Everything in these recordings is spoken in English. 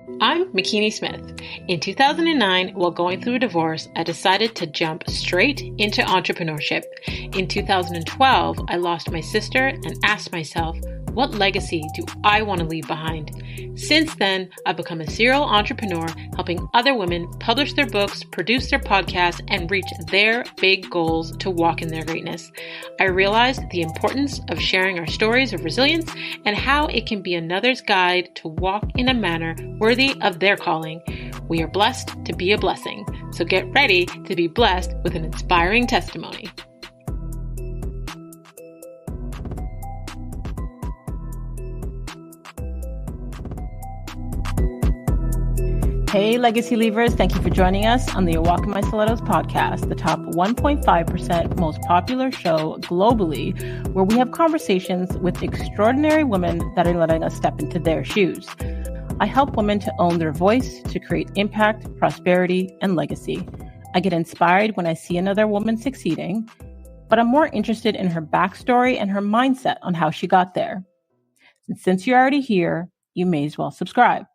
I'm McKinney Smith. In 2009, while going through a divorce, I decided to jump straight into entrepreneurship. In 2012, I lost my sister and asked myself, what legacy do I want to leave behind? Since then, I've become a serial entrepreneur, helping other women publish their books, produce their podcasts, and reach their big goals to walk in their greatness. I realized the importance of sharing our stories of resilience and how it can be another's guide to walk in a manner worthy of their calling. We are blessed to be a blessing, so get ready to be blessed with an inspiring testimony. Hey, Legacy Leavers, thank you for joining us on the Walk in My Stilettos podcast, the top 1.5% most popular show globally, where we have conversations with extraordinary women that are letting us step into their shoes. I help women to own their voice, to create impact, prosperity, and legacy. I get inspired when I see another woman succeeding, but I'm more interested in her backstory and her mindset on how she got there. And since you're already here, you may as well subscribe.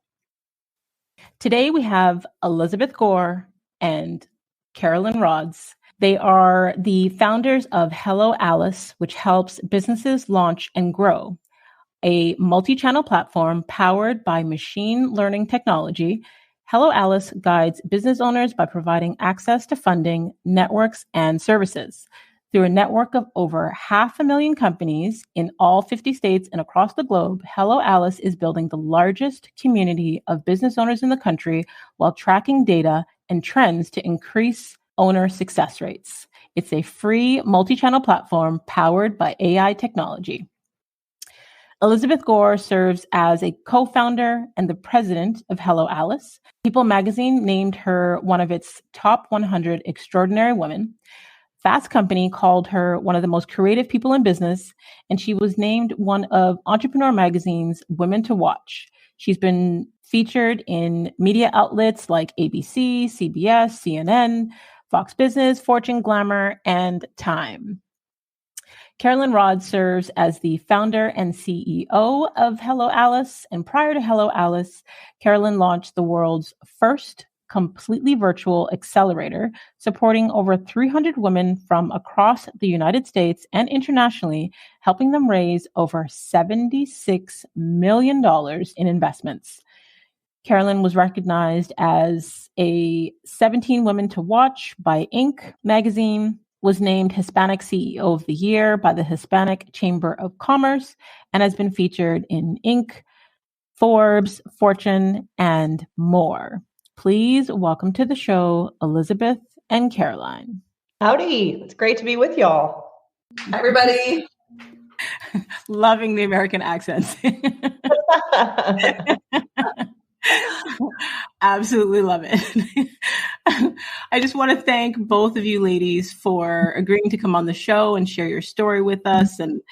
Today we have Elizabeth Gore and Carolyn Rodz. They are the founders of Hello Alice, which helps businesses launch and grow, a multi-channel platform powered by machine learning technology. Hello Alice guides business owners by providing access to funding, networks, and services. Through a network of over 500,000 companies in all 50 states and across the globe, Hello Alice is building the largest community of business owners in the country while tracking data and trends to increase owner success rates. It's a free multi-channel platform powered by AI technology. Elizabeth Gore serves as a co-founder and the president of Hello Alice. People magazine named her one of its top 100 extraordinary women. Fast Company called her one of the most creative people in business, and she was named one of Entrepreneur Magazine's Women to Watch. She's been featured in media outlets like ABC, CBS, CNN, Fox Business, Fortune, Glamour, and Time. Carolyn Rodz serves as the founder and CEO of Hello Alice, and prior to Hello Alice, Carolyn launched the world's first completely virtual accelerator, supporting over 300 women from across the United States and internationally, helping them raise over $76 million in investments. Carolyn was recognized as a 17 Women to Watch by Inc. magazine, was named Hispanic CEO of the Year by the Hispanic Chamber of Commerce, and has been featured in Inc., Forbes, Fortune, and more. Please welcome to the show, Elizabeth and Caroline. Howdy. It's great to be with y'all. Hi, everybody. Loving the American accents. Absolutely love it. I just want to thank both of you ladies for agreeing to come on the show and share your story with us and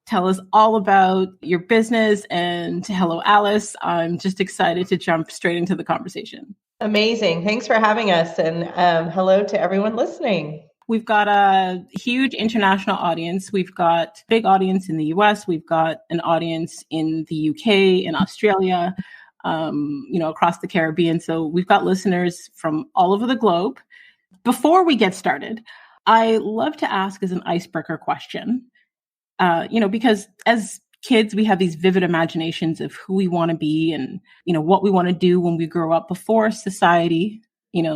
tell us all about your business and Hello Alice. I'm just excited to jump straight into the conversation. Amazing. Thanks for having us. And hello to everyone listening. We've got a huge international audience. We've got a big audience in the US. We've got an audience in the UK, in Australia, across the Caribbean. So we've got listeners from all over the globe. Before we get started, I love to ask as an icebreaker question, because as kids, we have these vivid imaginations of who we want to be and, what we want to do when we grow up before society,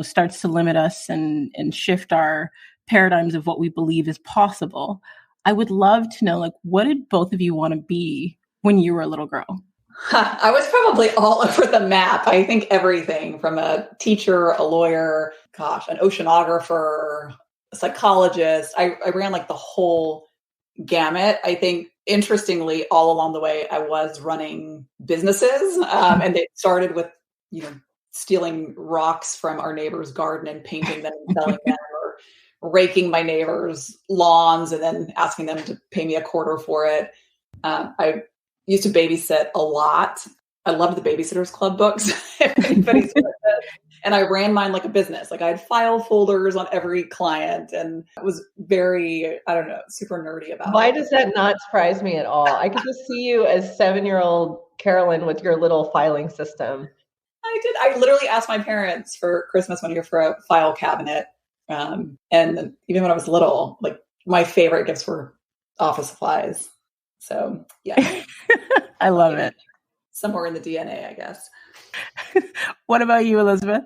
starts to limit us and shift our paradigms of what we believe is possible. I would love to know, what did both of you want to be when you were a little girl? I was probably all over the map. I think everything from a teacher, a lawyer, an oceanographer, a psychologist. I ran the whole gamut. I think, interestingly, all along the way, I was running businesses, and it started with, stealing rocks from our neighbor's garden and painting them and selling them, or raking my neighbor's lawns and then asking them to pay me a quarter for it. I used to babysit a lot. I loved the Babysitters Club books. And I ran mine like a business. I had file folders on every client, and it was very, super nerdy about it. Why does that not surprise me at all? I could just see you as 7-year-old Carolyn with your little filing system. I did. I literally asked my parents for Christmas one year for a file cabinet. And even when I was little, like my favorite gifts were office supplies. So yeah. I love it. Somewhere in the DNA, I guess. What about you, Elizabeth?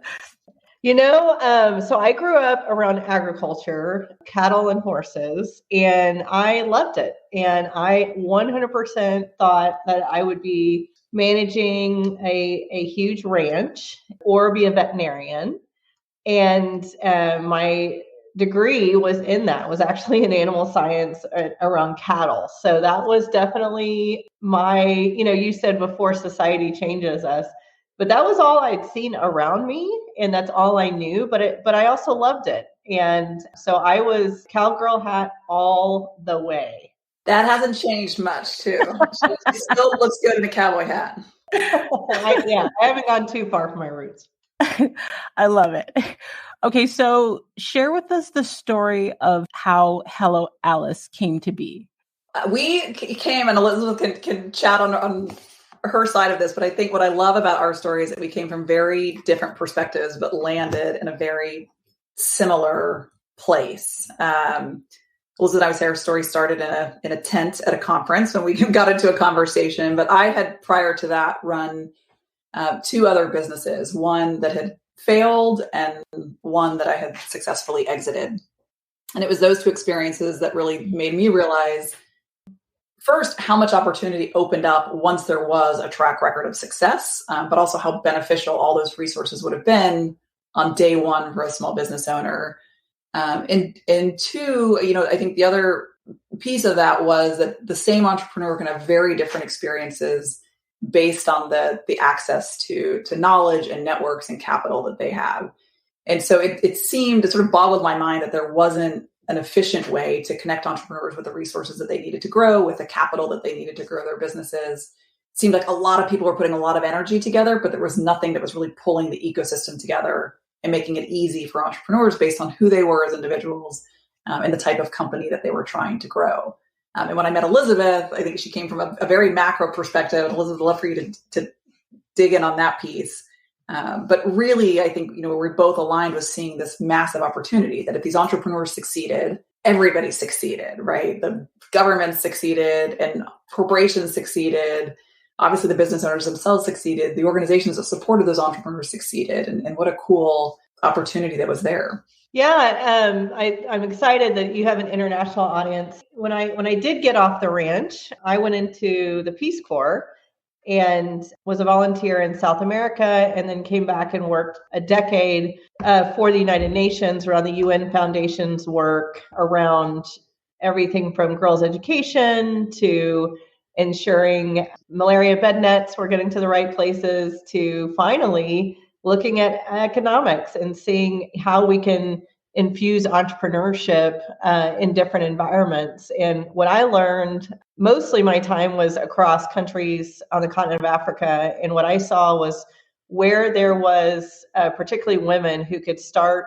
So I grew up around agriculture, cattle and horses, and I loved it. And I 100% thought that I would be managing a huge ranch or be a veterinarian. And my degree was actually in animal science around cattle. So that was definitely you said before society changes us, but that was all I'd seen around me. And that's all I knew, but I also loved it. And so I was cowgirl hat all the way. That hasn't changed much too. It still looks good in a cowboy hat. I haven't gone too far from my roots. I love it. Okay, so share with us the story of how Hello Alice came to be. We came, and Elizabeth can chat on her side of this, but I think what I love about our story is that we came from very different perspectives, but landed in a very similar place. Elizabeth and I would say our story started in a tent at a conference when we got into a conversation, but I had prior to that run two other businesses, one that had failed and one that I had successfully exited. And it was those two experiences that really made me realize, first, how much opportunity opened up once there was a track record of success, but also how beneficial all those resources would have been on day one for a small business owner. And two, I think the other piece of that was that the same entrepreneur can have very different experiences based on the access to knowledge and networks and capital that they have. And so it sort of boggled my mind that there wasn't an efficient way to connect entrepreneurs with the resources that they needed to grow, with the capital that they needed to grow their businesses. It seemed like a lot of people were putting a lot of energy together, but there was nothing that was really pulling the ecosystem together and making it easy for entrepreneurs based on who they were as individuals and the type of company that they were trying to grow. And when I met Elizabeth, I think she came from a very macro perspective. Elizabeth, I'd love for you to dig in on that piece. But really, I think, we're both aligned with seeing this massive opportunity that if these entrepreneurs succeeded, everybody succeeded, right? The government succeeded and corporations succeeded. Obviously, the business owners themselves succeeded. The organizations that supported those entrepreneurs succeeded. And what a cool opportunity that was there. Yeah, I'm excited that you have an international audience. When I did get off the ranch, I went into the Peace Corps and was a volunteer in South America, and then came back and worked a decade for the United Nations around the UN Foundation's work around everything from girls' education to ensuring malaria bed nets were getting to the right places, to finally looking at economics and seeing how we can infuse entrepreneurship in different environments. And what I learned, mostly my time was across countries on the continent of Africa. And what I saw was where there was particularly women who could start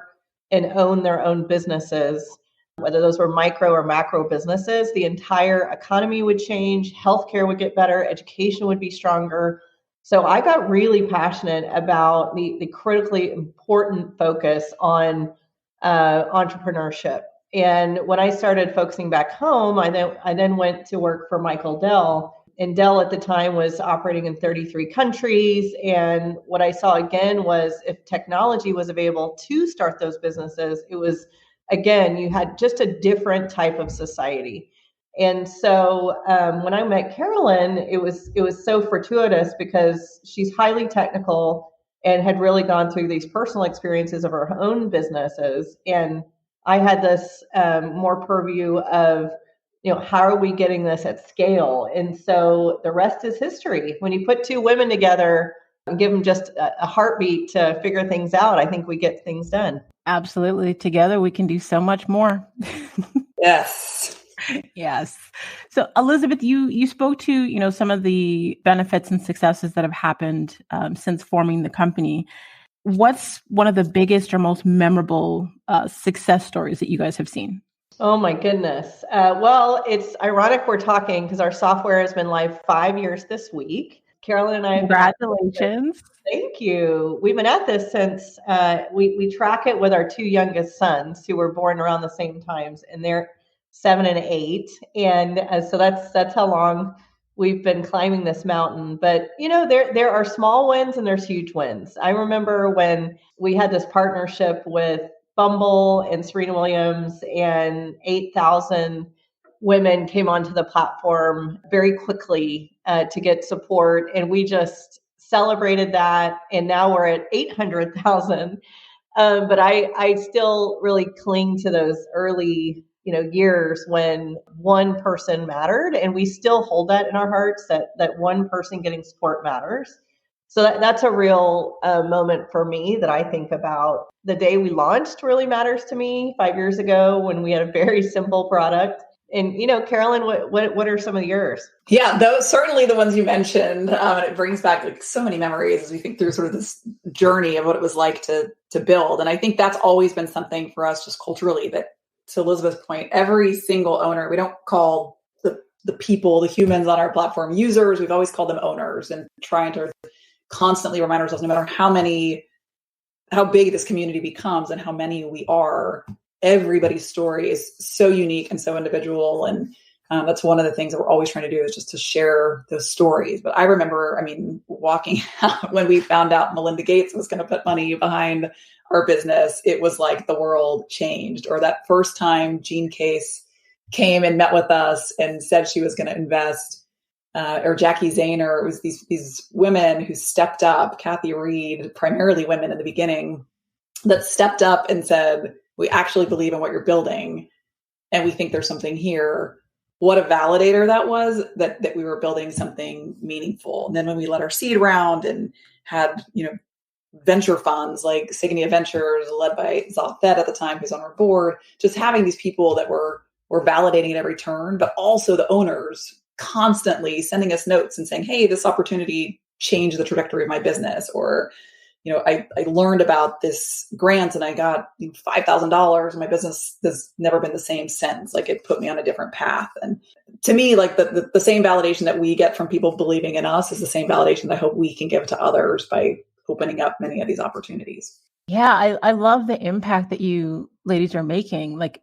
and own their own businesses, whether those were micro or macro businesses, the entire economy would change, healthcare would get better, education would be stronger. So I got really passionate about the critically important focus on entrepreneurship. And when I started focusing back home, I then went to work for Michael Dell. And Dell at the time was operating in 33 countries. And what I saw again was if technology was available to start those businesses, it was, again, you had just a different type of society. And so when I met Carolyn, it was so fortuitous because she's highly technical and had really gone through these personal experiences of her own businesses. And I had this more purview of, how are we getting this at scale? And so the rest is history. When you put two women together and give them just a heartbeat to figure things out, I think we get things done. Absolutely. Together, we can do so much more. Yes. Yes. So Elizabeth, you spoke to, some of the benefits and successes that have happened since forming the company. What's one of the biggest or most memorable success stories that you guys have seen? Oh my goodness. Well, it's ironic we're talking because our software has been live 5 years this week. Carolyn and I have been Congratulations. Thank you. We've been at this since we track it with our two youngest sons who were born around the same times, and they're 7 and 8. And so that's how long we've been climbing this mountain. But there are small wins and there's huge wins. I remember when we had this partnership with Bumble and Serena Williams, and 8,000 women came onto the platform very quickly to get support, and we just celebrated that, and now we're at 800,000. But I still really cling to those early years when one person mattered, and we still hold that in our hearts, that one person getting support matters. So that's a real moment for me that I think about. The day we launched really matters to me 5 years ago when we had a very simple product. And, Carolyn, what are some of yours? Yeah, those certainly the ones you mentioned. And it brings back like so many memories as we think through sort of this journey of what it was like to build. And I think that's always been something for us just culturally, that to Elizabeth's point, every single owner, we don't call the people, the humans on our platform users. We've always called them owners, and trying to constantly remind ourselves, no matter how big this community becomes and how many we are, everybody's story is so unique and so individual. And that's one of the things that we're always trying to do, is just to share those stories. But I remember, walking out when we found out Melinda Gates was going to put money behind our business, it was like the world changed. Or that first time Jean Case came and met with us and said she was going to invest, or Jackie Zahner. It was these women who stepped up, Kathy Reed, primarily women in the beginning, that stepped up and said, we actually believe in what you're building, and we think there's something here. What a validator that was, that we were building something meaningful. And then when we led our seed round and had, venture funds like Signia Ventures, led by Zafed at the time, who's on our board, just having these people that were validating at every turn, but also the owners constantly sending us notes and saying, hey, this opportunity changed the trajectory of my business. Or, I learned about this grant and I got $5,000 and my business has never been the same since. Like, it put me on a different path. And to me, like the same validation that we get from people believing in us is the same validation that I hope we can give to others by opening up many of these opportunities. Yeah, I love the impact that you ladies are making. Like,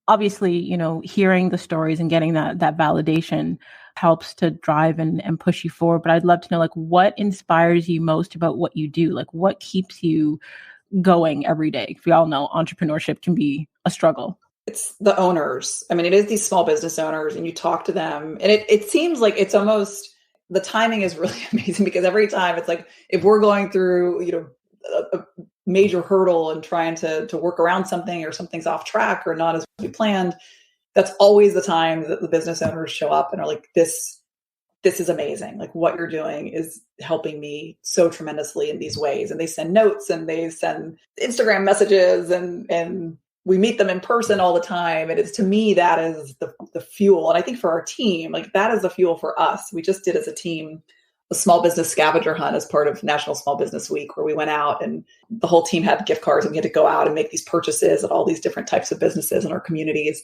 obviously, hearing the stories and getting that validation helps to drive and push you forward. But I'd love to know, like, what inspires you most about what you do? Like, what keeps you going every day? We all know entrepreneurship can be a struggle. It's the owners. It is these small business owners, and you talk to them, and it seems like it's almost, the timing is really amazing, because every time it's like, if we're going through, a major hurdle and trying to work around something, or something's off track or not as we planned, that's always the time that the business owners show up and are like, this is amazing. Like, what you're doing is helping me so tremendously in these ways. And they send notes and they send Instagram messages, and we meet them in person all the time. And it's, to me, that is the fuel. And I think for our team, like, that is the fuel for us. We just did as a team a small business scavenger hunt as part of National Small Business Week, where we went out and the whole team had gift cards, and we had to go out and make these purchases at all these different types of businesses in our communities.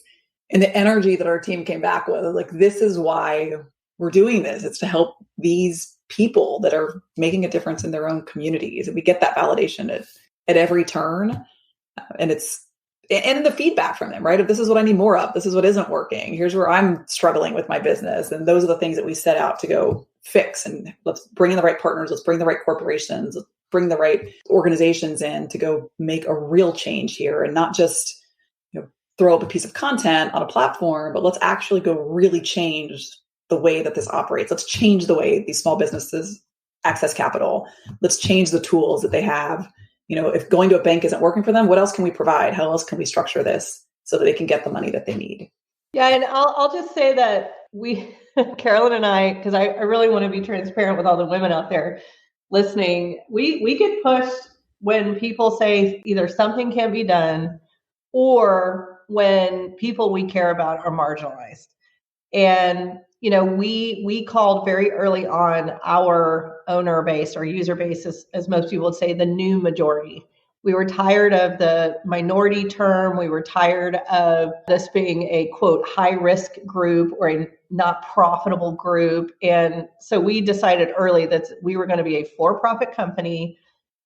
And the energy that our team came back with, like, this is why we're doing this. It's to help these people that are making a difference in their own communities. And we get that validation at every turn. And the feedback from them, right? If this is what I need more of, this is what isn't working. Here's where I'm struggling with my business. And those are the things that we set out to go fix. And let's bring in the right partners. Let's bring the right corporations. Let's bring the right organizations in to go make a real change here, and not just throw up a piece of content on a platform, but let's actually go really change the way that this operates. Let's change the way these small businesses access capital. Let's change the tools that they have. If going to a bank isn't working for them, what else can we provide? How else can we structure this so that they can get the money that they need? Yeah, and I'll just say that we, Carolyn and I, because I really want to be transparent with all the women out there listening, we get pushed when people say either something can be done, or when people we care about are marginalized. And, we called very early on our owner base, or user base, as most people would say, the new majority. We were tired of the minority term. We were tired of this being a, quote, high risk group or a not profitable group. And so we decided early that we were going to be a for-profit company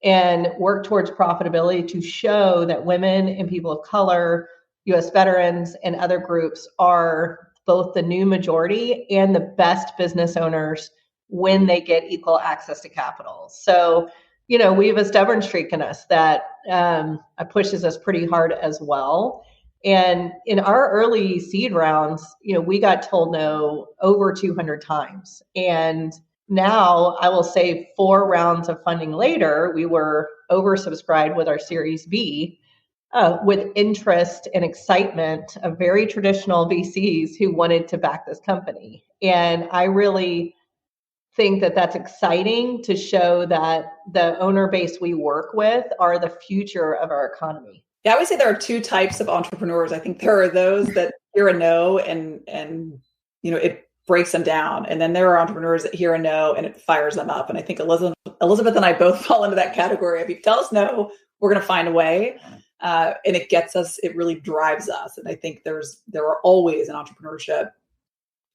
and work towards profitability to show that women and people of color, U.S. veterans, and other groups are both the new majority and the best business owners when they get equal access to capital. So, we have a stubborn streak in us that pushes us pretty hard as well. And in our early seed rounds, we got told no over 200 times. And now I will say 4 rounds of funding later, we were oversubscribed with our Series B with interest and excitement of very traditional VCs who wanted to back this company. And I really think that that's exciting to show that the owner base we work with are the future of our economy. Yeah, I would say there are 2 types of entrepreneurs. I think there are those that hear a no and it breaks them down. And then there are entrepreneurs that hear a no and it fires them up. And I think Elizabeth and I both fall into that category. If you tell us no, we're going to find a way. And it gets us, it really drives us. And I think there are always in entrepreneurship,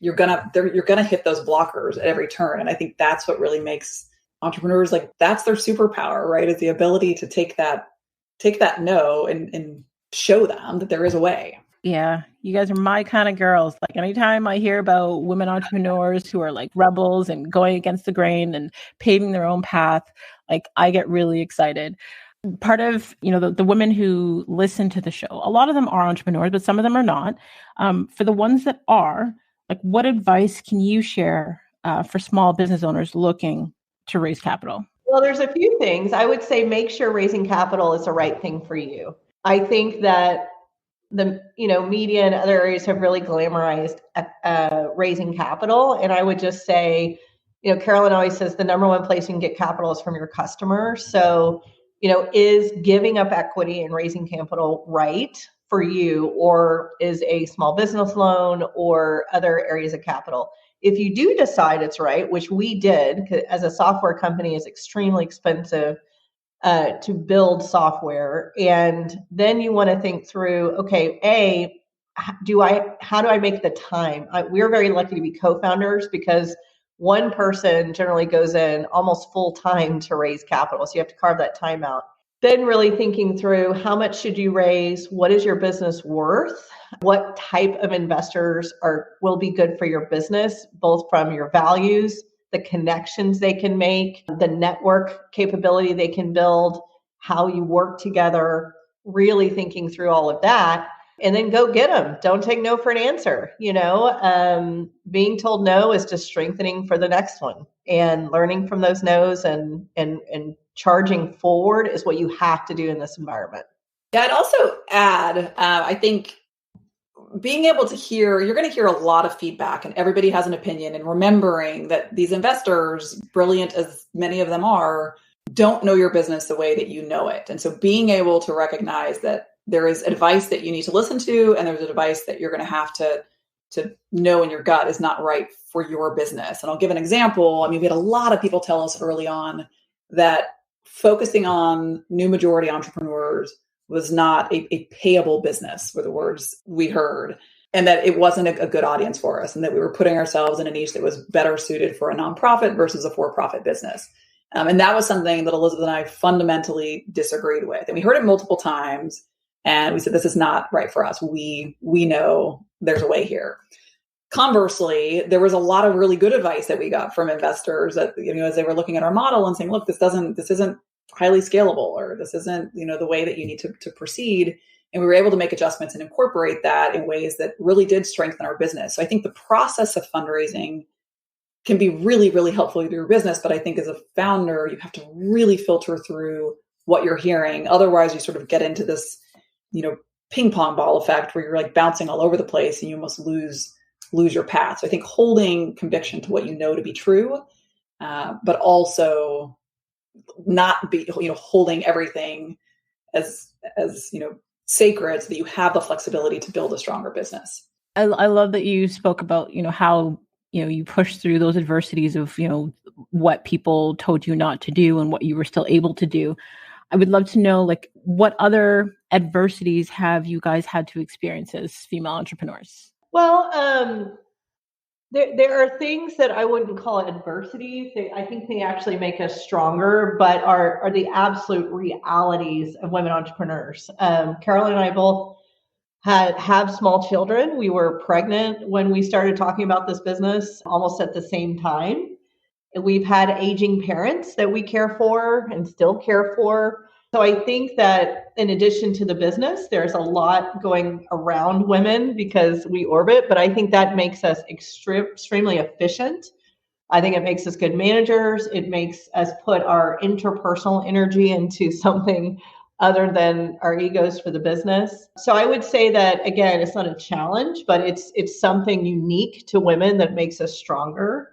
you're gonna hit those blockers at every turn. And I think that's what really makes entrepreneurs, like, that's their superpower, right? Is the ability to take that no and show them that there is a way. Yeah, you guys are my kind of girls. Like, anytime I hear about women entrepreneurs who are like rebels and going against the grain and paving their own path, like, I get really excited. Part of, the women who listen to the show, a lot of them are entrepreneurs, but some of them are not. For the ones that are, like, what advice can you share for small business owners looking to raise capital? Well, there's a few things. I would say make sure raising capital is the right thing for you. I think that the media and other areas have really glamorized raising capital. And I would just say, Carolyn always says the number one place you can get capital is from your customers. So, is giving up equity and raising capital right for you, or is a small business loan or other areas of capital? If you do decide it's right, which we did, as a software company, is extremely expensive to build software. And then you want to think through, okay, how do I make the time? We're very lucky to be co-founders because one person generally goes in almost full time to raise capital. So you have to carve that time out. Then really thinking through, how much should you raise? What is your business worth? What type of investors will be good for your business, both from your values, the connections they can make, the network capability they can build, how you work together, really thinking through all of that. And then go get them. Don't take no for an answer. Being told no is just strengthening for the next one, and learning from those no's and charging forward is what you have to do in this environment. Yeah, I'd also add, I think being able to you're going to hear a lot of feedback, and everybody has an opinion, and remembering that these investors, brilliant as many of them are, don't know your business the way that you know it. And so being able to recognize that there is advice that you need to listen to, and there's advice that you're going to have to know in your gut is not right for your business. And I'll give an example. I mean, we had a lot of people tell us early on that focusing on new majority entrepreneurs was not a payable business, were the words we heard, and that it wasn't a good audience for us, and that we were putting ourselves in a niche that was better suited for a nonprofit versus a for-profit business. And that was something that Elizabeth and I fundamentally disagreed with. And we heard it multiple times. And we said, this is not right for us. We know there's a way here. Conversely, there was a lot of really good advice that we got from investors that, as they were looking at our model and saying, look, this isn't highly scalable, or this isn't, the way that you need to proceed. And we were able to make adjustments and incorporate that in ways that really did strengthen our business. So I think the process of fundraising can be really, really helpful to your business. But I think as a founder, you have to really filter through what you're hearing. Otherwise, you sort of get into this ping pong ball effect where you're like bouncing all over the place and you almost lose your path. So I think holding conviction to what you know to be true, but also not be, holding everything as sacred, so that you have the flexibility to build a stronger business. I love that you spoke about, how, you pushed through those adversities of, what people told you not to do and what you were still able to do. I would love to know, like, what other adversities have you guys had to experience as female entrepreneurs? Well, there are things that I wouldn't call adversities. I think they actually make us stronger, but are the absolute realities of women entrepreneurs. Carolyn and I both have small children. We were pregnant when we started talking about this business almost at the same time. We've had aging parents that we care for and still care for. So I think that in addition to the business, there's a lot going around women because we orbit, but I think that makes us extremely efficient. I think it makes us good managers. It makes us put our interpersonal energy into something other than our egos for the business. So I would say that, again, it's not a challenge, but it's something unique to women that makes us stronger.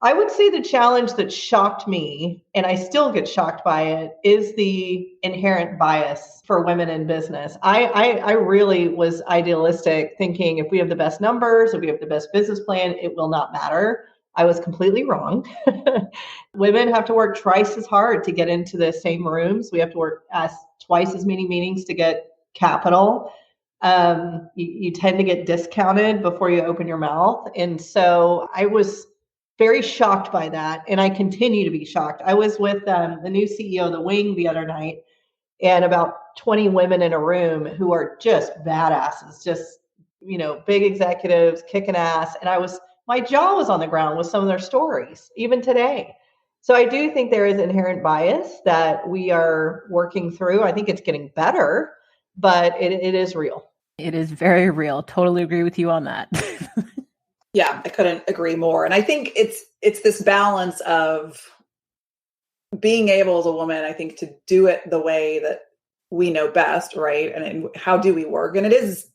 I would say the challenge that shocked me, and I still get shocked by it, is the inherent bias for women in business. I really was idealistic, thinking if we have the best numbers, if we have the best business plan, it will not matter. I was completely wrong. Women have to work twice as hard to get into the same rooms. We have to work twice as many meetings to get capital. You tend to get discounted before you open your mouth. And so I was very shocked by that. And I continue to be shocked. I was with the new CEO of the Wing the other night, and about 20 women in a room who are just badasses, just, big executives kicking ass. And my jaw was on the ground with some of their stories, even today. So I do think there is inherent bias that we are working through. I think it's getting better, but it is real. It is very real. Totally agree with you on that. Yeah, I couldn't agree more. And I think it's this balance of being able as a woman, I think, to do it the way that we know best, right? And how do we work? And it is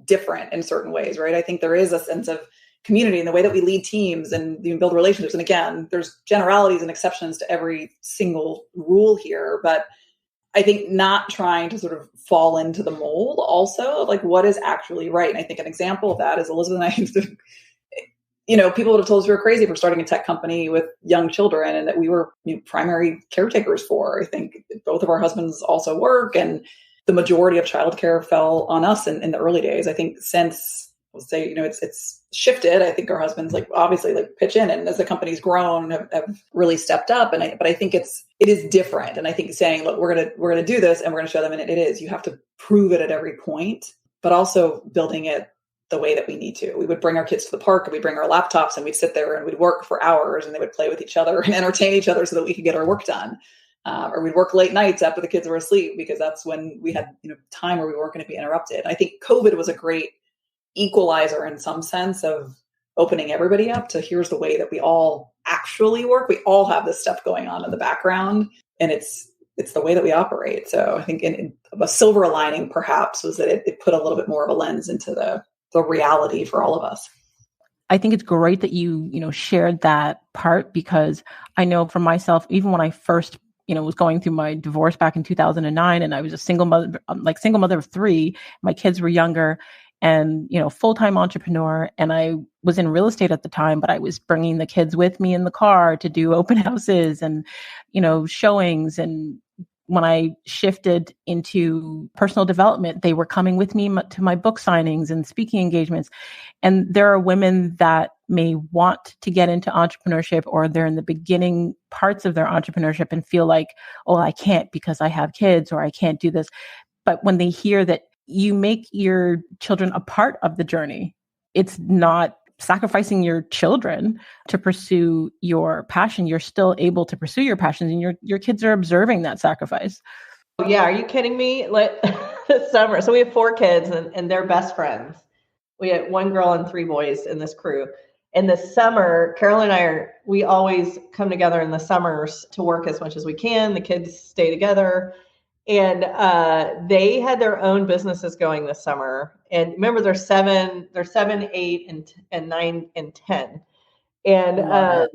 different in certain ways, right? I think there is a sense of community in the way that we lead teams and build relationships. And again, there's generalities and exceptions to every single rule here, but I think not trying to sort of fall into the mold also of like what is actually right. And I think an example of that is Elizabeth and I used to, people would have told us we were crazy for starting a tech company with young children and that we were primary caretakers for. I think both of our husbands also work, and the majority of childcare fell on us in the early days. I think since, we'll say, it's shifted. I think our husbands obviously pitch in, and as the company's grown, have really stepped up. But I think it is different. And I think saying, look, we're gonna do this, and we're gonna show them, and it is. You have to prove it at every point, but also building it the way that we need to. We would bring our kids to the park, and we'd bring our laptops, and we'd sit there and we'd work for hours, and they would play with each other and entertain each other so that we could get our work done. Or we'd work late nights after the kids were asleep, because that's when we had time where we weren't going to be interrupted. I think COVID was a great equalizer in some sense of opening everybody up to here's the way that we all actually work. We all have this stuff going on in the background, and it's the way that we operate. So I think in a silver lining perhaps was that it put a little bit more of a lens into the reality for all of us. I think it's great that you shared that part, because I know for myself, even when I first was going through my divorce back in 2009, and I was a single mother of 3, my kids were younger, and full-time entrepreneur, and I was in real estate at the time, but I was bringing the kids with me in the car to do open houses and showings. And when I shifted into personal development, they were coming with me to my book signings and speaking engagements. And there are women that may want to get into entrepreneurship, or they're in the beginning parts of their entrepreneurship and feel like, oh, I can't because I have kids, or I can't do this. But when they hear that you make your children a part of the journey, it's not sacrificing your children to pursue your passion. You're still able to pursue your passions, and your kids are observing that sacrifice. Yeah, are you kidding me? This summer, so we have 4 kids, and they're best friends. We had 1 girl and 3 boys in this crew. In the summer, Carolyn and I we always come together in the summers to work as much as we can. The kids stay together. And they had their own businesses going this summer. And remember, they're 7, 8, and 9, and 10. And Carol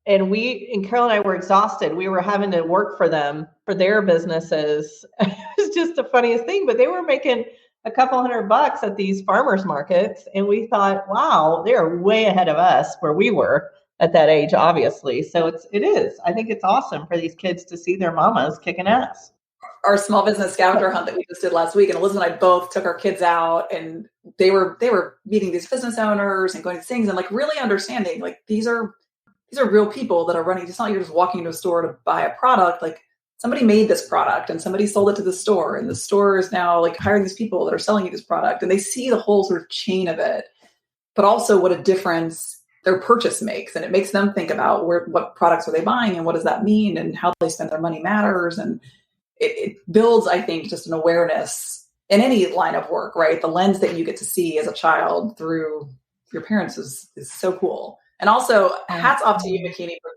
and I were exhausted. We were having to work for them for their businesses. It was just the funniest thing. But they were making a couple $100 at these farmers markets, and we thought, wow, they're way ahead of us where we were at that age, obviously. So it is. I think it's awesome for these kids to see their mamas kicking ass. our small business scavenger hunt that we just did last week, and Elizabeth and I both took our kids out, and they were meeting these business owners and going to things and like really understanding like these are real people that are running. It's not like you're just walking into a store to buy a product. Like somebody made this product and somebody sold it to the store, and the store is now like hiring these people that are selling you this product, and they see the whole sort of chain of it, but also what a difference their purchase makes. And it makes them think about what products are they buying and what does that mean and how they spend their money matters. And it builds, I think, just an awareness in any line of work, right? The lens that you get to see as a child through your parents is so cool. And also hats off to you, Makini, for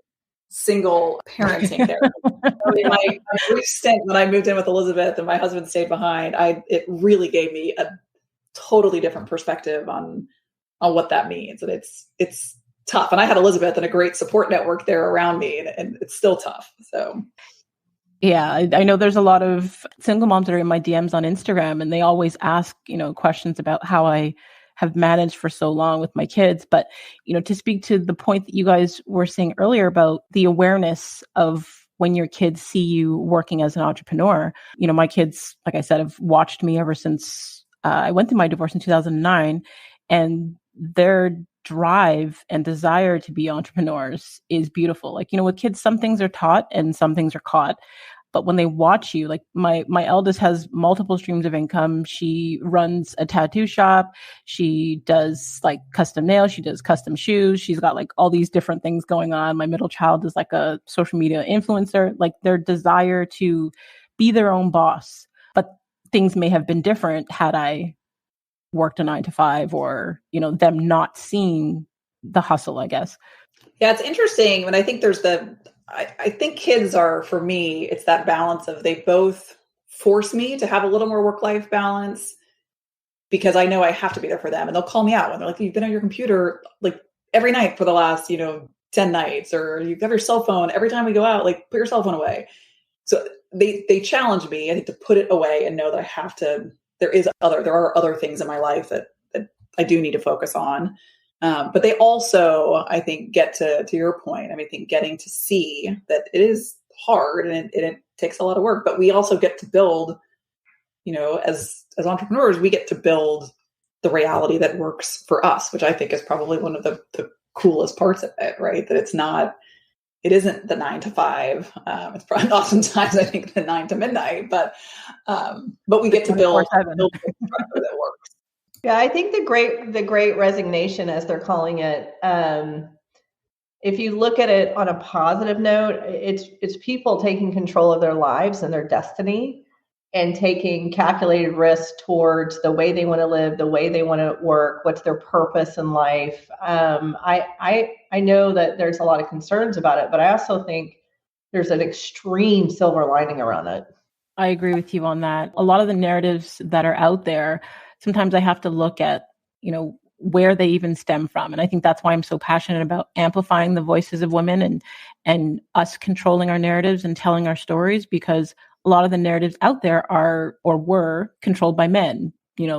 single parenting there. I mean, my brief stint when I moved in with Elizabeth and my husband stayed behind, it really gave me a totally different perspective on what that means. And it's tough. And I had Elizabeth and a great support network there around me, and it's still tough. So yeah, I know there's a lot of single moms that are in my DMs on Instagram, and they always ask, questions about how I have managed for so long with my kids. But, to speak to the point that you guys were saying earlier about the awareness of when your kids see you working as an entrepreneur, my kids, like I said, have watched me ever since I went through my divorce in 2009, and their drive and desire to be entrepreneurs is beautiful. Like, with kids, some things are taught and some things are caught. But when they watch you, like my eldest has multiple streams of income. She runs a tattoo shop. She does like custom nails. She does custom shoes. She's got like all these different things going on. My middle child is like a social media influencer. Like their desire to be their own boss. But things may have been different had I worked a 9-to-5 or, them not seeing the hustle, I guess. Yeah, it's interesting. And I think I think kids are, for me, it's that balance of they both force me to have a little more work-life balance because I know I have to be there for them. And they'll call me out when they're like, you've been on your computer like every night for the last, 10 nights, or you have your cell phone every time we go out, like put your cell phone away. So they challenge me, I think, to put it away and know that I have to, there are other things in my life that I do need to focus on. But they also, I think, get to your point. I think getting to see that it is hard and it takes a lot of work, but we also get to build, as entrepreneurs, we get to build the reality that works for us, which I think is probably one of the coolest parts of it, right? That it isn't the 9-to-5. It's probably oftentimes, I think, the 9 to midnight, but we get to build a structure that works. Yeah, I think the great resignation, as they're calling it, if you look at it on a positive note, it's people taking control of their lives and their destiny and taking calculated risks towards the way they want to live, the way they want to work, what's their purpose in life. I know that there's a lot of concerns about it, but I also think there's an extreme silver lining around it. I agree with you on that. A lot of the narratives that are out there, sometimes I have to look at, where they even stem from. And I think that's why I'm so passionate about amplifying the voices of women and us controlling our narratives and telling our stories, because a lot of the narratives out there are or were controlled by men,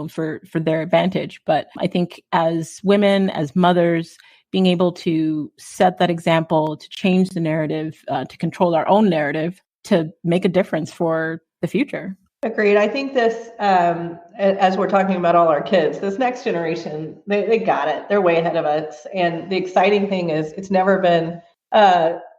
for their advantage. But I think as women, as mothers, being able to set that example, to change the narrative, to control our own narrative, to make a difference for the future. Agreed. I think this, as we're talking about all our kids, this next generation, they got it. They're way ahead of us. And the exciting thing is it's never been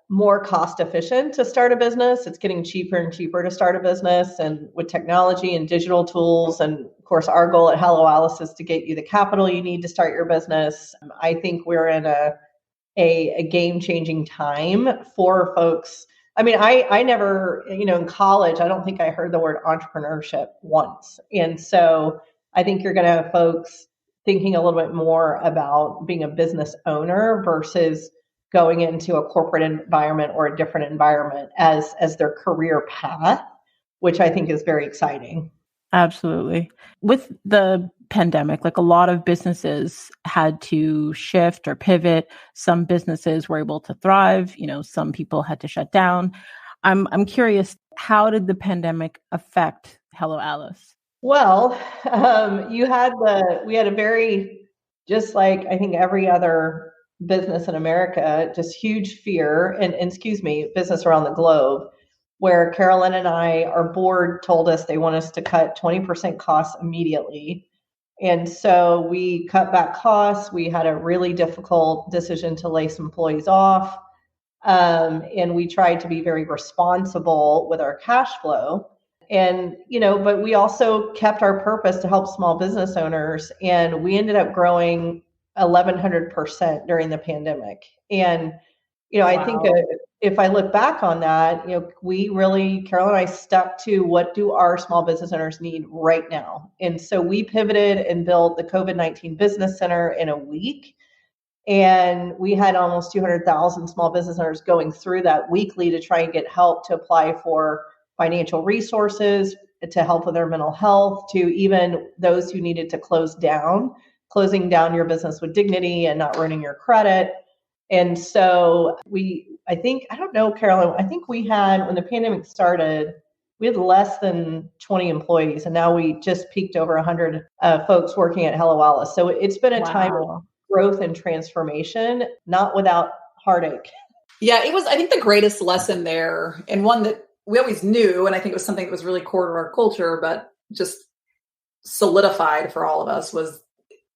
more cost efficient to start a business. It's getting cheaper and cheaper to start a business. And with technology and digital tools, and of course, our goal at Hello Alice is to get you the capital you need to start your business. I think we're in a game-changing time for folks. I never, in college, I don't think I heard the word entrepreneurship once. And so I think you're going to have folks thinking a little bit more about being a business owner versus going into a corporate environment or a different environment as their career path, which I think is very exciting. Absolutely. With the pandemic, like a lot of businesses had to shift or pivot. Some businesses were able to thrive. Some people had to shut down. I'm curious, how did the pandemic affect Hello Alice? Well, we had a very, just like I think every other business in America, just huge fear and business around the globe, where Carolyn and our board told us they want us to cut 20% costs immediately. And so we cut back costs. We had a really difficult decision to lay some employees off. And we tried to be very responsible with our cash flow. And, but we also kept our purpose to help small business owners. And we ended up growing 1,100% during the pandemic. And, Wow. I think if I look back on that, we really, Carol and I stuck to what do our small business owners need right now. And so we pivoted and built the COVID-19 Business Center in a week. And we had almost 200,000 small business owners going through that weekly to try and get help to apply for financial resources, to help with their mental health, to even those who needed to closing down your business with dignity and not ruining your credit. And so I don't know, Carolyn, I think we had, when the pandemic started, we had less than 20 employees, and now we just peaked over 100 folks working at Hello Alice. So it's been a time of growth and transformation, not without heartache. Yeah, it was, I think, the greatest lesson there, and one that we always knew, and I think it was something that was really core to our culture, but just solidified for all of us, was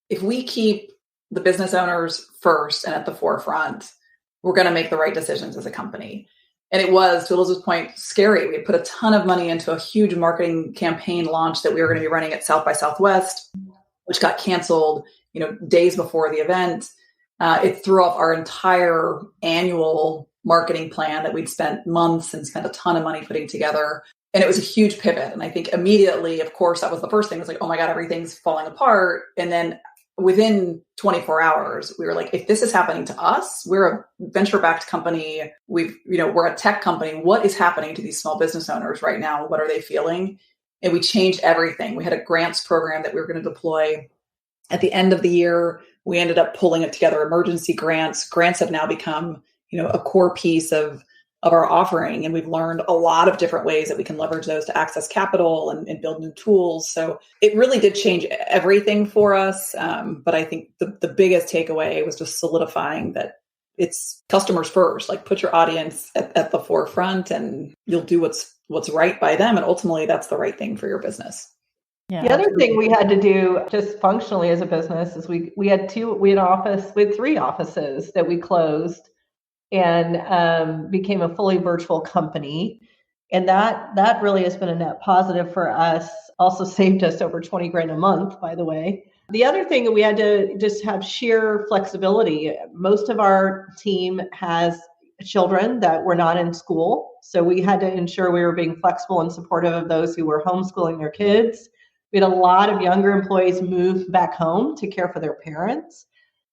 if we keep the business owners first and at the forefront, we're going to make the right decisions as a company. And it was, to Elizabeth's point, scary. We had put a ton of money into a huge marketing campaign launch that we were going to be running at South by Southwest, which got canceled, days before the event. It threw off our entire annual marketing plan that we'd spent months and spent a ton of money putting together. And it was a huge pivot. And I think immediately, of course, that was the first thing. It was like, oh my God, everything's falling apart. And then within 24 hours, we were like, if this is happening to us, we're a venture-backed company. We're a tech company. What is happening to these small business owners right now? What are they feeling? And we changed everything. We had a grants program that we were going to deploy. At the end of the year, we ended up pulling it together, emergency grants. Grants have now become, a core piece of our offering. And we've learned a lot of different ways that we can leverage those to access capital and build new tools. So it really did change everything for us. But I think the biggest takeaway was just solidifying that it's customers first, like put your audience at the forefront and you'll do what's right by them. And ultimately that's the right thing for your business. Yeah, the other thing we had to do just functionally as a business is we had three offices that we closed and became a fully virtual company. And that really has been a net positive for us. Also saved us over 20 grand a month, by the way. The other thing that we had to just have sheer flexibility. Most of our team has children that were not in school. So we had to ensure we were being flexible and supportive of those who were homeschooling their kids. We had a lot of younger employees move back home to care for their parents.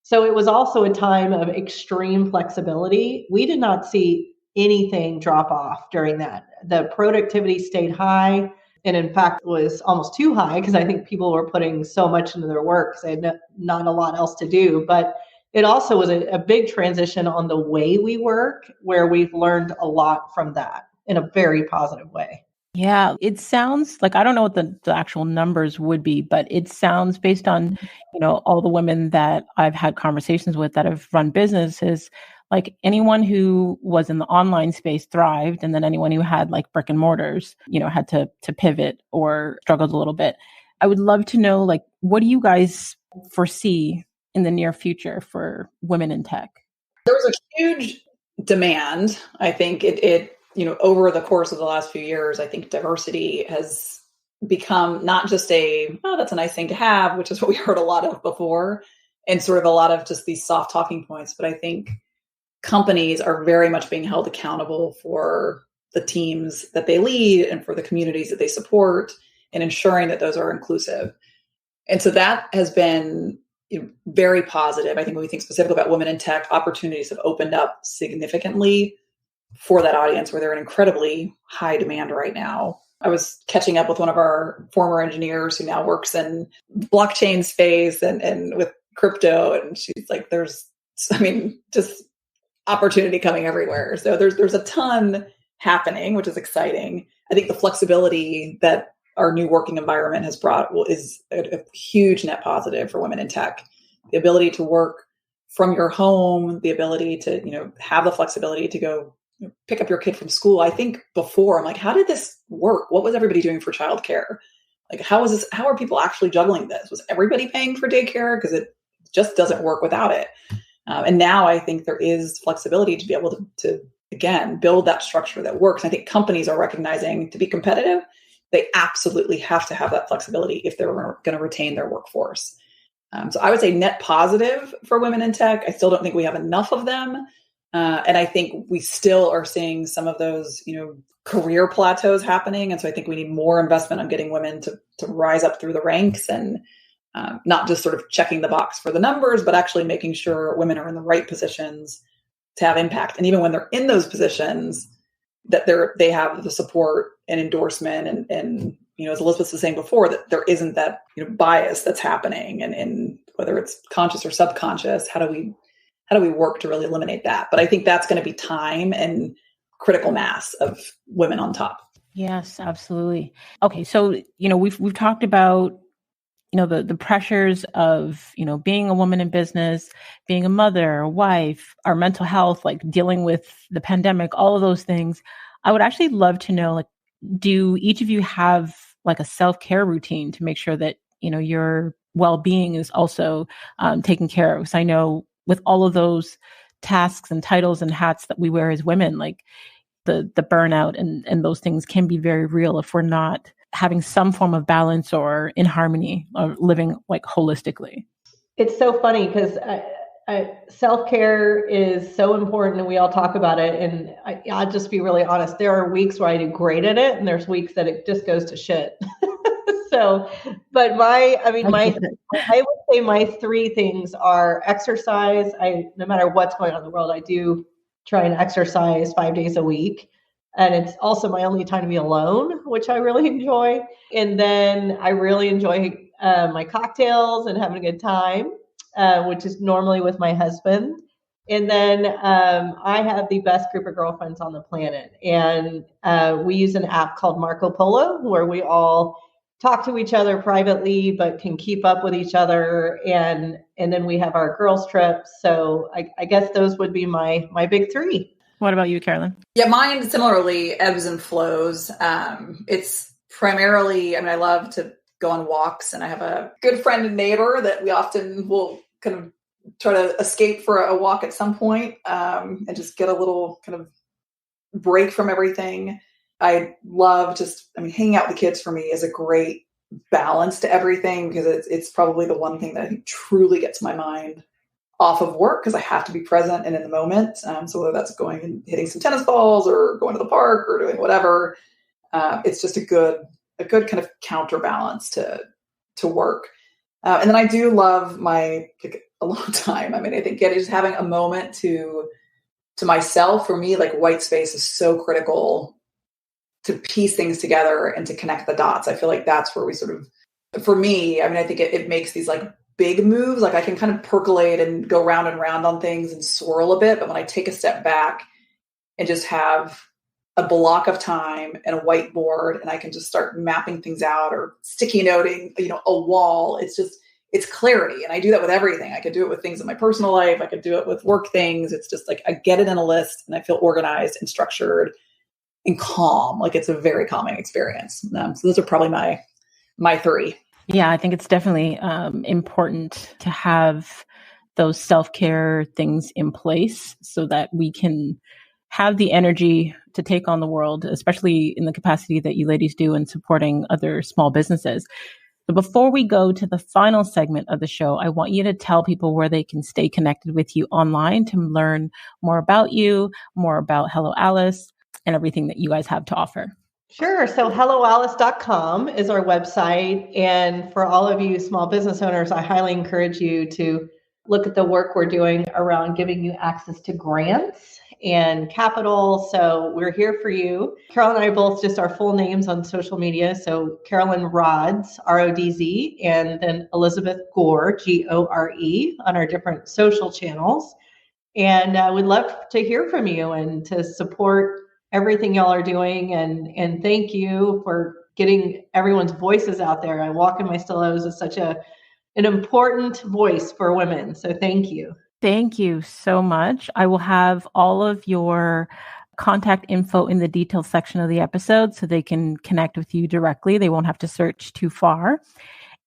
So it was also a time of extreme flexibility. We did not see anything drop off during that. The productivity stayed high, and in fact was almost too high because I think people were putting so much into their work because they had not a lot else to do. But it also was a big transition on the way we work, where we've learned a lot from that in a very positive way. Yeah, it sounds like, I don't know what the actual numbers would be, but it sounds, based on, all the women that I've had conversations with that have run businesses, like anyone who was in the online space thrived. And then anyone who had like brick and mortars, had to pivot or struggled a little bit. I would love to know, like, what do you guys foresee in the near future for women in tech? There was a huge demand. I think it over the course of the last few years, I think diversity has become not just that's a nice thing to have, which is what we heard a lot of before, and sort of a lot of just these soft talking points. But I think companies are very much being held accountable for the teams that they lead and for the communities that they support, and ensuring that those are inclusive. And so that has been very positive. I think when we think specifically about women in tech, opportunities have opened up significantly for that audience where they're in incredibly high demand right now. I was catching up with one of our former engineers who now works in blockchain space and with crypto. And she's like, just opportunity coming everywhere. So there's a ton happening, which is exciting. I think the flexibility that our new working environment has brought is a huge net positive for women in tech. The ability to work from your home, the ability to, have the flexibility to go pick up your kid from school. I think before I'm like, how did this work? What was everybody doing for childcare? Like, how are people actually juggling this? Was everybody paying for daycare? Because it just doesn't work without it. And now I think there is flexibility to be able to again, build that structure that works. I think companies are recognizing to be competitive, they absolutely have to have that flexibility if they're going to retain their workforce. So I would say net positive for women in tech. I still don't think we have enough of them. And I think we still are seeing some of those, career plateaus happening. And so I think we need more investment on getting women to rise up through the ranks and not just sort of checking the box for the numbers, but actually making sure women are in the right positions to have impact. And even when they're in those positions, that they have the support and endorsement and as Elizabeth was saying before, that there isn't that bias that's happening and whether it's conscious or subconscious, how do we work to really eliminate that? But I think that's going to be time and critical mass of women on top. Yes, absolutely. Okay. So, we've talked about the pressures of, being a woman in business, being a mother, a wife, our mental health, like dealing with the pandemic, all of those things. I would actually love to know, do each of you have like a self-care routine to make sure that, your well-being is also taken care of? Because I know with all of those tasks and titles and hats that we wear as women, like the burnout and those things can be very real if we're not having some form of balance or in harmony or living like holistically. It's so funny because self-care is so important and we all talk about it. And I'll just be really honest. There are weeks where I do great at it and there's weeks that it just goes to shit. So, but I would say my three things are exercise. No matter what's going on in the world, I do try and exercise 5 days a week. And it's also my only time to be alone, which I really enjoy. And then I really enjoy my cocktails and having a good time, which is normally with my husband. And then I have the best group of girlfriends on the planet. And we use an app called Marco Polo, where we all talk to each other privately, but can keep up with each other. And then we have our girls trips. So I guess those would be my big three. What about you, Carolyn? Yeah, mine similarly ebbs and flows. It's primarily, I love to go on walks, and I have a good friend and neighbor that we often will kind of try to escape for a walk at some point, and just get a little kind of break from everything. I love hanging out with the kids for me is a great balance to everything because it's probably the one thing that I think truly gets my mind off of work because I have to be present and in the moment. So whether that's going and hitting some tennis balls or going to the park or doing whatever, it's just a good kind of counterbalance to work. And then I do love my alone time. I think just having a moment to myself, for me, like white space is so critical to piece things together and to connect the dots. I feel like that's where we sort of, for me, I think it makes these like big moves. Like I can kind of percolate and go round and round on things and swirl a bit. But when I take a step back and just have a block of time and a whiteboard and I can just start mapping things out or sticky noting, a wall, it's clarity. And I do that with everything. I could do it with things in my personal life. I could do it with work things. It's just like, I get it in a list and I feel organized and structured and calm. Like it's a very calming experience. So those are probably my three. Yeah, I think it's definitely important to have those self-care things in place so that we can have the energy to take on the world, especially in the capacity that you ladies do in supporting other small businesses. But before we go to the final segment of the show, I want you to tell people where they can stay connected with you online to learn more about you, more about Hello Alice, and everything that you guys have to offer. Sure. So helloalice.com is our website. And for all of you small business owners, I highly encourage you to look at the work we're doing around giving you access to grants and capital. So we're here for you. Carolyn and I both just our full names on social media. So Carolyn Rodz, Rodz, and then Elizabeth Gore, Gore, on our different social channels. And we'd love to hear from you and to support everything y'all are doing. And thank you for getting everyone's voices out there. I Walk in My Stilettos is such an important voice for women. So thank you. Thank you so much. I will have all of your contact info in the details section of the episode so they can connect with you directly. They won't have to search too far.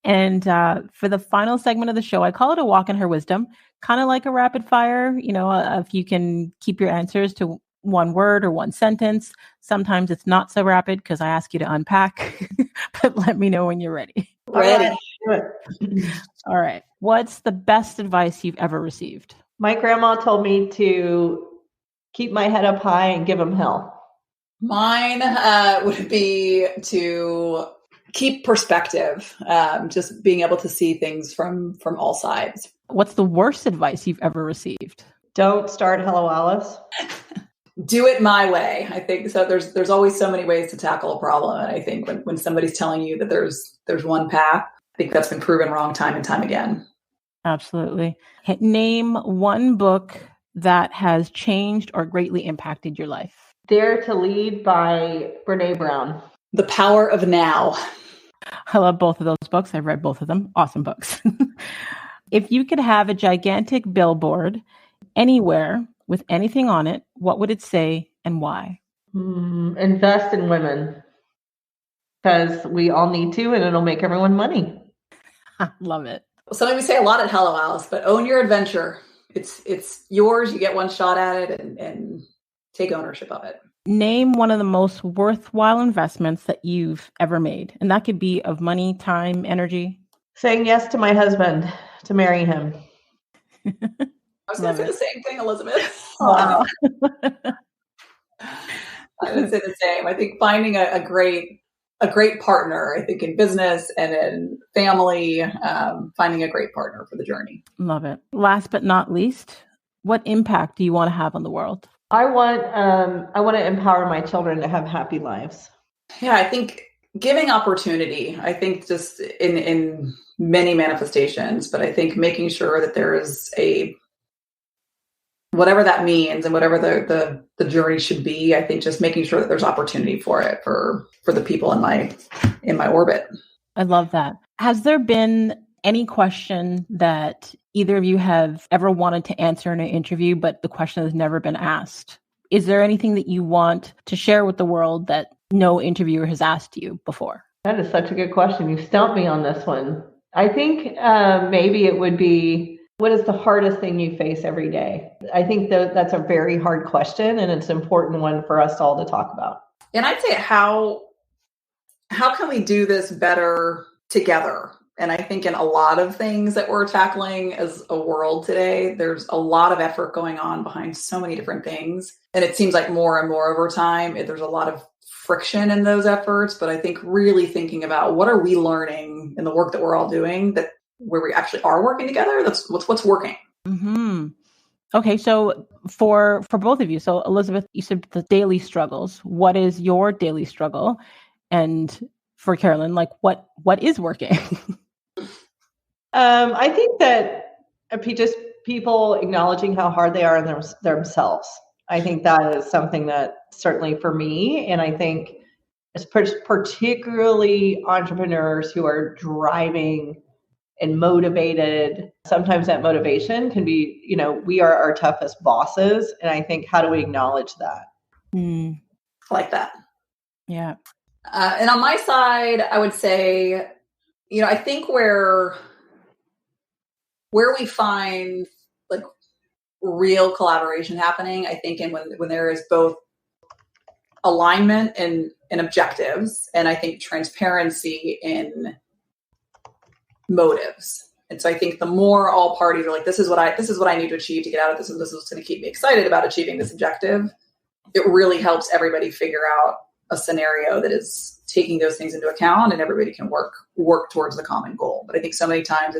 And for the final segment of the show, I call it a walk in her wisdom, kind of like a rapid fire. If you can keep your answers to one word or one sentence. Sometimes it's not so rapid because I ask you to unpack, but let me know when you're ready. Ready. All right. What's the best advice you've ever received? My grandma told me to keep my head up high and give them hell. Mine would be to keep perspective, just being able to see things from all sides. What's the worst advice you've ever received? Don't start Hello Alice. Do it my way. I think so. There's always so many ways to tackle a problem. And I think when somebody's telling you that there's one path, I think that's been proven wrong time and time again. Absolutely. Name one book that has changed or greatly impacted your life. Dare to Lead by Brene Brown. The Power of Now. I love both of those books. I've read both of them. Awesome books. If you could have a gigantic billboard anywhere with anything on it, what would it say and why? Invest in women, because we all need to, and it'll make everyone money. Love it. Something we say a lot at Hello Alice, but own your adventure. It's yours. You get one shot at it and take ownership of it. Name one of the most worthwhile investments that you've ever made. And that could be of money, time, energy. Saying yes to my husband to marry him. I was going to say the same thing, Elizabeth. Wow. I would say the same. I think finding a great partner, I think in business and in family, finding a great partner for the journey. Love it. Last but not least, what impact do you want to have on the world? I want to empower my children to have happy lives. Yeah, I think giving opportunity, I think just in many manifestations, but I think making sure that there is whatever that means and whatever the journey should be, I think just making sure that there's opportunity for it for the people in my orbit. I love that. Has there been any question that either of you have ever wanted to answer in an interview, but the question has never been asked? Is there anything that you want to share with the world that no interviewer has asked you before? That is such a good question. You stumped me on this one. I think maybe it would be, what is the hardest thing you face every day? I think that's a very hard question, and it's an important one for us all to talk about. And I'd say how can we do this better together? And I think in a lot of things that we're tackling as a world today, there's a lot of effort going on behind so many different things. And it seems like more and more over time, there's a lot of friction in those efforts. But I think really thinking about what are we learning in the work that we're all doing, that where we actually are working together, that's what's working. Mm-hmm. Okay, so for both of you, so Elizabeth, you said the daily struggles. What is your daily struggle? And for Carolyn, like what is working? I think that just people acknowledging how hard they are in themselves. I think that is something that certainly for me, and I think it's particularly entrepreneurs who are driving and motivated. Sometimes that motivation can be, we are our toughest bosses. And I think, how do we acknowledge that? I like that. Yeah. And on my side, I would say, I think where we find like real collaboration happening, I think, and when there is both alignment and objectives, and I think transparency in motives. And so I think the more all parties are like, this is what I need to achieve to get out of this, and this is going to keep me excited about achieving this objective, it really helps everybody figure out a scenario that is taking those things into account, and everybody can work towards the common goal. But I think so many times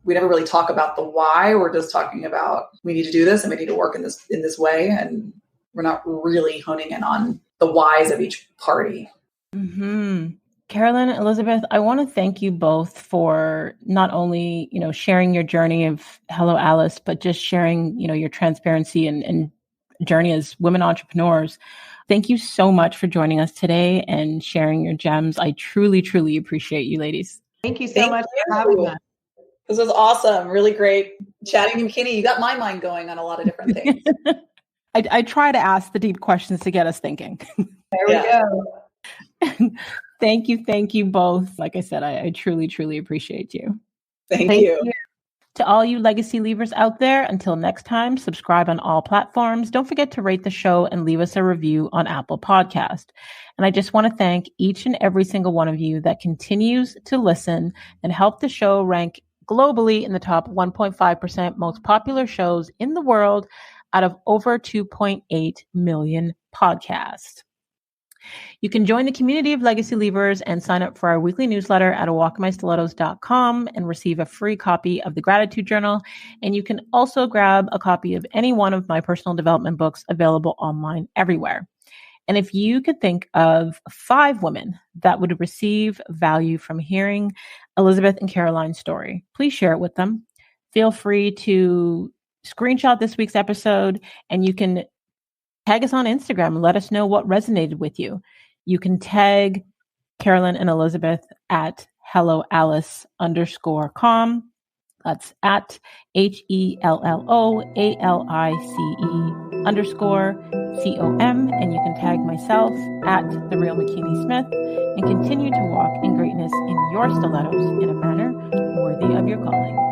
we never really talk about the why. We're just talking about, we need to do this and we need to work in this way. And we're not really honing in on the whys of each party. Mm-hmm. Carolyn, Elizabeth, I want to thank you both for not only, sharing your journey of Hello Alice, but just sharing, your transparency and journey as women entrepreneurs. Thank you so much for joining us today and sharing your gems. I truly, truly appreciate you, ladies. Thank you so much for having us. This was awesome. Really great chatting to McKinney. You got my mind going on a lot of different things. I try to ask the deep questions to get us thinking. There we go. Thank you both. Like I said, I truly, truly appreciate you. Thank you. To all you legacy leavers out there, until next time, subscribe on all platforms. Don't forget to rate the show and leave us a review on Apple Podcast. And I just want to thank each and every single one of you that continues to listen and help the show rank globally in the top 1.5% most popular shows in the world out of over 2.8 million podcasts. You can join the community of legacy leavers and sign up for our weekly newsletter at awalkmystilettos.com and receive a free copy of the Gratitude Journal. And you can also grab a copy of any one of my personal development books available online everywhere. And if you could think of 5 women that would receive value from hearing Elizabeth and Caroline's story, please share it with them. Feel free to screenshot this week's episode, and you can tag us on Instagram and let us know what resonated with you. You can tag Carolyn and Elizabeth at helloalice_com. That's at HELLOALICE_COM. And you can tag myself at The Real McKinney Smith and continue to walk in greatness in your stilettos in a manner worthy of your calling.